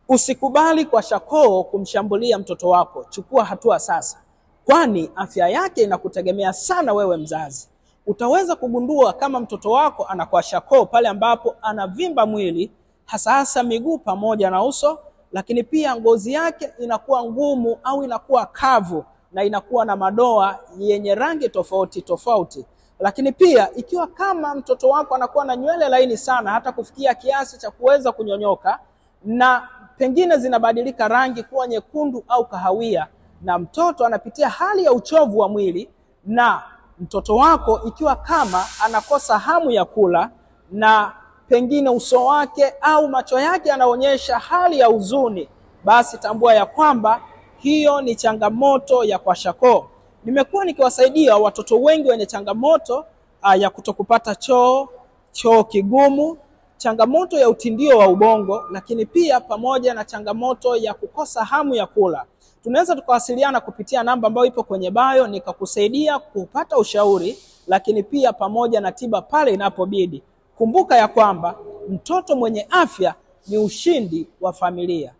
Usikubali kwa shakoo kumshambulia mtoto wako. Chukua hatua sasa, kwani afya yake inakutegemea sana wewe mzazi. Utaweza kugundua kama mtoto wako anakuwa shakoo pale ambapo anavimba mwili, hasa miguu pamoja na uso, lakini pia ngozi yake inakuwa ngumu au inakuwa kavu na inakuwa na madoa yenye rangi tofauti tofauti. Lakini pia ikiwa kama mtoto wako anakuwa na nywele laini sana hata kufikia kiasi cha kuweza kunyonyoka na pengine zinabadilika rangi kuwa nyekundu au kahawia, na mtoto anapitia hali ya uchovu wa mwili, na mtoto wako ikiwa kama anakosa hamu ya kula na pengine uso wake au macho yake yanaonyesha hali ya huzuni, basi tambua ya kwamba hiyo ni changamoto ya kwashiorkor. Nimekuwa nikiwasaidia watoto wengi wenye changamoto ya kutokupata choo kigumu, changamoto ya utindio wa ubongo, lakini pia pamoja na changamoto ya kukosa hamu ya kula. Tunaweza tukawasiliana kupitia namba ambayo ipo kwenye bio, nikakusaidia kupata ushauri, lakini pia pamoja na tiba pale inapobidi. Kumbuka ya kwamba mtoto mwenye afya ni ushindi wa familia.